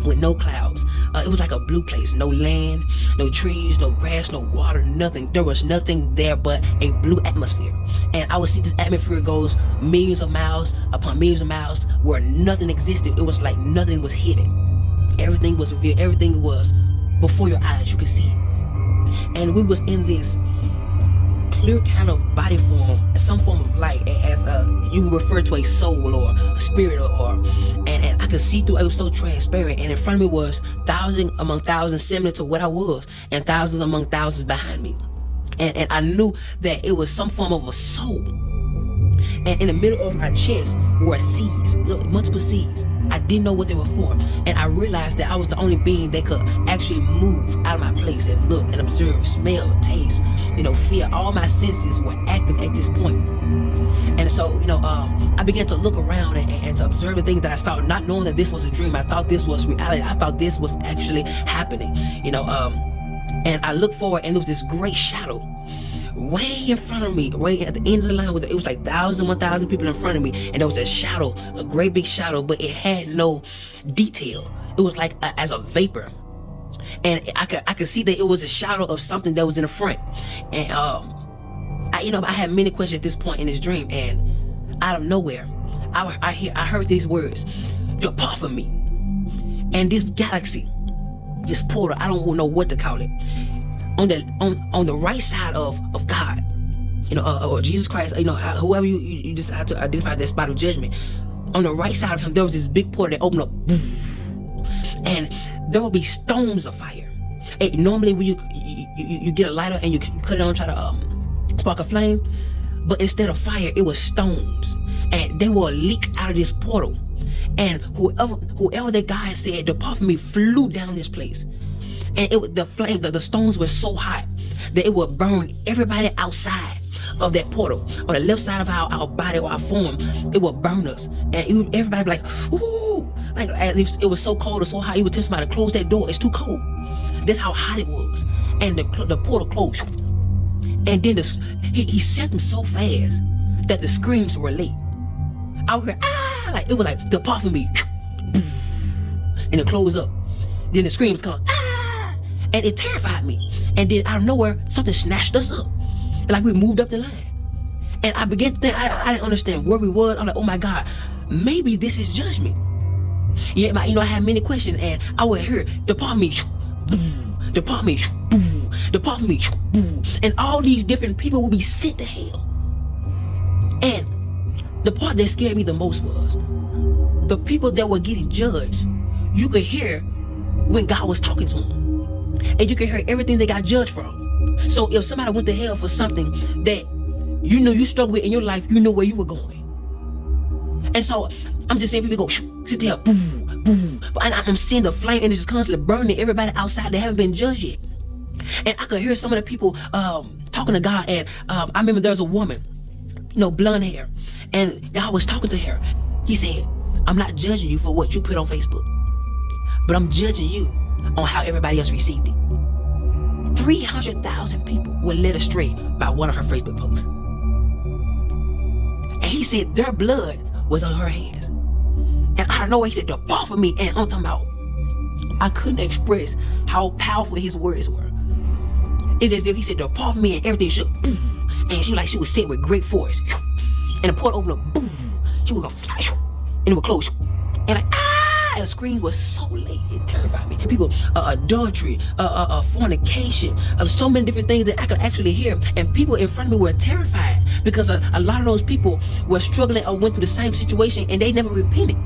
with no clouds. It was like a blue place, no land, no trees, no grass, no water, nothing. There was nothing there but a blue atmosphere. And I would see this atmosphere goes millions of miles upon millions of miles where nothing existed. It was like nothing was hidden. Everything was revealed. Everything was before your eyes. You could see it. And we was in this clear kind of body form, some form of light, as you refer to a soul or a spirit, and I could see through. It was so transparent, and in front of me was thousands among thousands similar to what I was, and thousands among thousands behind me, and I knew that it was some form of a soul. And in the middle of my chest were seeds, multiple seeds. I didn't know what they were for, and I realized that I was the only being that could actually move out of my place and look and observe, smell, taste, feel. All my senses were active at this point. And so, I began to look around and to observe the things that I saw, not knowing that this was a dream. I thought this was reality. I thought this was actually happening, and I looked forward, and there was this great shadow way in front of me, way at the end of the line. It was like 1,000 people in front of me, and there was a shadow, a great big shadow, but it had no detail. It was like as a vapor, and I could see that it was a shadow of something that was in the front. And I had many questions at this point in this dream, and out of nowhere, I heard these words: "Depart from me." And this galaxy, this portal, I don't know what to call it, on the right side of God, or Jesus Christ, whoever you decide to identify that spot of judgment, on the right side of him, there was this big portal that opened up, and there will be stones of fire. Normally when you get a lighter and you cut it on, try to spark a flame, but instead of fire, it was stones, and they will leak out of this portal, and whoever that guy said, "Depart from me," flew down this place. And the stones were so hot that it would burn everybody outside of that portal. On the left side of our body or our form, it would burn us. And everybody be like, "Ooh," like as if it was so cold or so hot, you would tell somebody to close that door. It's too cold. That's how hot it was. And the portal closed. And then he sent them so fast that the screams were late. I would hear, "Ah!" Like it was like, "Depart from me," and it closed up. Then the screams come, "Ah!" And it terrified me. And then out of nowhere, something snatched us up. Like we moved up the line. And I began to think, I didn't understand where we was. I'm like, oh my God, maybe this is judgment. Yeah, I had many questions, and I would hear, "Depart from me," "Depart from me," "Depart from me," and all these different people would be sent to hell. And the part that scared me the most was the people that were getting judged. You could hear when God was talking to them. And you can hear everything they got judged from. So if somebody went to hell for something that you struggled with in your life, you know where you were going. And so I'm just seeing people go, sit there, boo, boo. But I'm seeing the flame, and it's just constantly burning everybody outside that haven't been judged yet. And I could hear some of the people talking to God. And I remember there was a woman, blonde hair, and God was talking to her. He said, "I'm not judging you for what you put on Facebook, but I'm judging you on how everybody else received it." 300,000 people were led astray by one of her Facebook posts. And he said their blood was on her hands. And I don't know, he said, "Depart from me." And I'm talking about, I couldn't express how powerful his words were. It's as if he said, "Depart from me," and everything shook. And she was set with great force. And the portal opened up. She was gonna fly. And it would close. And like, ah! The scream was so late, it terrified me. People, adultery, fornication, so many different things that I could actually hear. And people in front of me were terrified because a lot of those people were struggling or went through the same situation, and they never repented.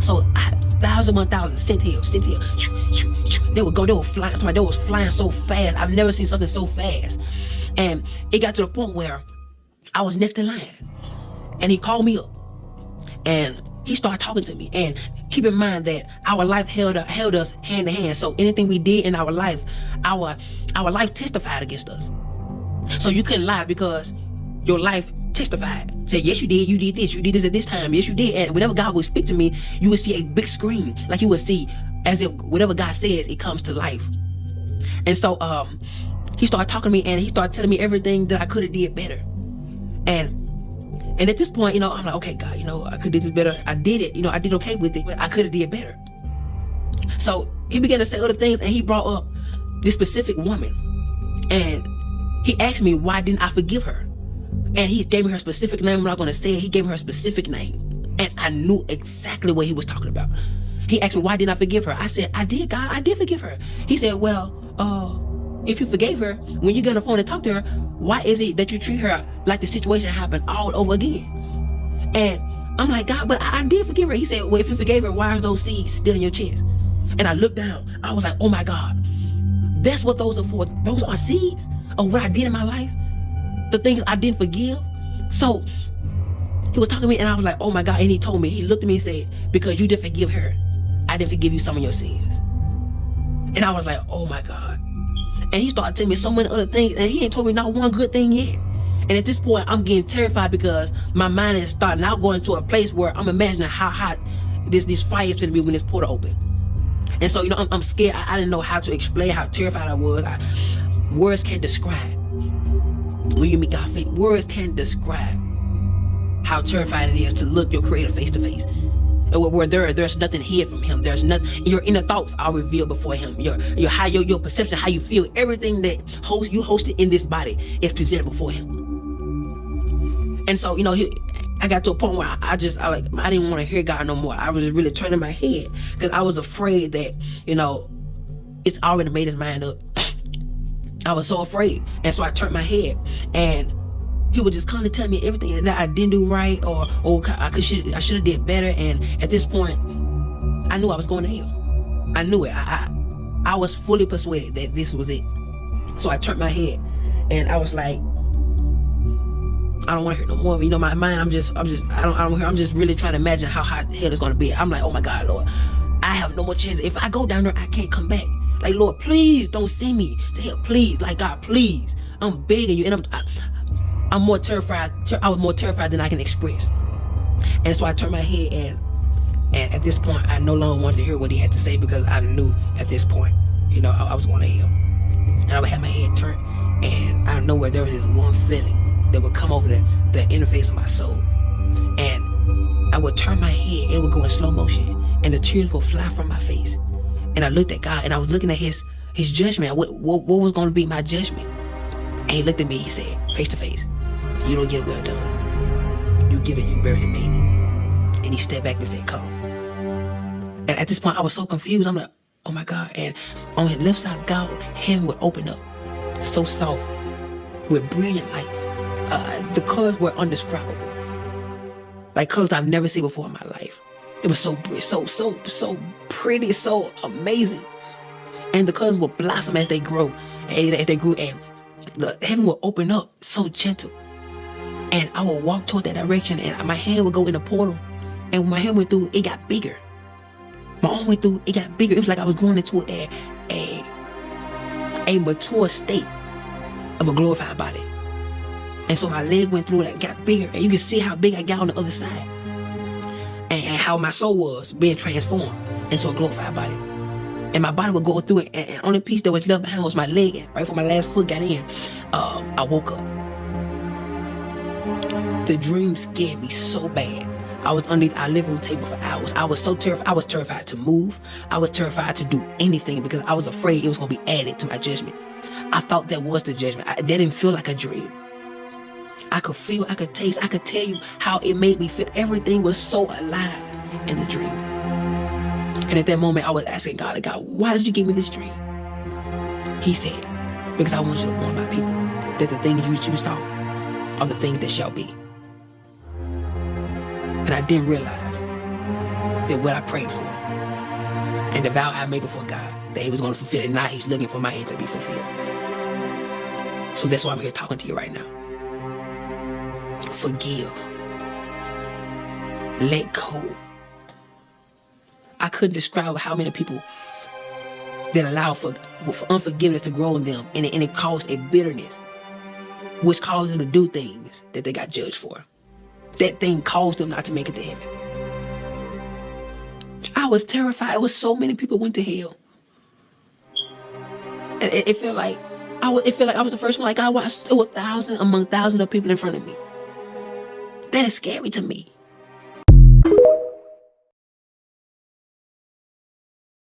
So 1,000 sent here. They would flying. They was flying so fast. I've never seen something so fast. And it got to the point where I was next in line, and he called me up, and he started talking to me. And keep in mind that our life held us hand to hand. So anything we did in our life life testified against us. So you couldn't lie because your life testified. Say, "Yes, you did this, you did this at this time, yes, you did." And whenever God would speak to me, you would see a big screen, like you would see as if whatever God says, it comes to life. And so he started talking to me, and he started telling me everything that I could have did better. And at this point, I'm like, okay, God, I could do this better. I did it, I did okay with it, but I could have did better. So he began to say other things, and he brought up this specific woman. And he asked me, why didn't I forgive her? And he gave me her specific name. I'm not going to say it. He gave me her specific name. And I knew exactly what he was talking about. He asked me, why didn't I forgive her? I said, I did, God. I did forgive her. He said, well, if you forgave her, when you get on the phone and talk to her, why is it that you treat her like the situation happened all over again? And I'm like, God, but I did forgive her. He said, well, if you forgave her, why are those seeds still in your chest? And I looked down. I was like, oh my God. That's what those are for. Those are seeds of what I did in my life. The things I didn't forgive. So he was talking to me, and I was like, oh my God. And he told me, he looked at me and said, because you didn't forgive her, I didn't forgive you some of your sins. And I was like, oh my God. And he started telling me so many other things, and he ain't told me not one good thing yet. And at this point, I'm getting terrified because my mind is starting now going to a place where I'm imagining how hot this fire is going to be when this portal open. And so, I'm scared. I didn't know how to explain how terrified I was. Words can't describe. When you meet God, words can't describe how terrifying it is to look your Creator face to face. Where there's nothing hid from Him. There's nothing. Your inner thoughts are revealed before Him. Your perception, how you feel, everything that you hosted in this body is presented before Him. And so, I got to a point where I didn't want to hear God no more. I was just really turning my head because I was afraid that, it's already made His mind up. I was so afraid. And so I turned my head, and He would just come to tell me everything that I didn't do right, or I should have did better. And at this point, I knew I was going to hell. I knew it. I was fully persuaded that this was it. So I turned my head, and I was like, I don't want to hear no more. My mind, I'm just really trying to imagine how hot hell is going to be. I'm like, oh my God, Lord, I have no more chance. If I go down there, I can't come back. Like, Lord, please don't send me to hell. Please, like, God, please. I'm begging you. And I'm more terrified. I was more terrified than I can express. And so I turned my head, and at this point, I no longer wanted to hear what He had to say, because I knew at this point, I was going to hell. And I would have my head turned, and out of nowhere, there was this one feeling that would come over the interface of my soul. And I would turn my head, and it would go in slow motion, and the tears would fly from my face. And I looked at God, and I was looking at His judgment. What was going to be my judgment? And He looked at me, He said, face to face, you don't get it well done. You get it, you barely made it. And He stepped back and said, come. And at this point, I was so confused. I'm like, oh my God. And on the left side of God, heaven would open up, so soft, with brilliant lights. The colors were indescribable, like colors I've never seen before in my life. It was so pretty, so amazing. And the colors would blossom as they grew, and the heaven would open up so gentle. And I would walk toward that direction, and my hand would go in the portal. And when my hand went through, it got bigger. My arm went through, it got bigger. It was like I was growing into a mature state of a glorified body. And so my leg went through it, and got bigger, and you can see how big I got on the other side, and how my soul was being transformed into a glorified body. And my body would go through it, and the only piece that was left behind was my leg. And right before my last foot got in, I woke up. The dream scared me so bad. I was underneath our living room table for hours. I was so terrified. I was terrified to move. I was terrified to do anything, because I was afraid it was going to be added to my judgment. I thought that was the judgment. That didn't feel like a dream. I could feel, I could taste, I could tell you how it made me feel. Everything was so alive in the dream. And at that moment, I was asking God, why did you give me this dream? He said, because I want you to warn my people that the things you saw are the things that shall be. And I didn't realize that what I prayed for and the vow I made before God, that He was going to fulfill it. Now He's looking for my end to be fulfilled. So that's why I'm here talking to you right now. Forgive. Let go. I couldn't describe how many people that allow for unforgiveness to grow in them, and it caused a bitterness, which caused them to do things that they got judged for. That thing caused them not to make it to heaven. I was terrified. It was so many people went to hell, and it felt like I was the first one. Like, it was thousands among thousands of people in front of me. That is scary to me.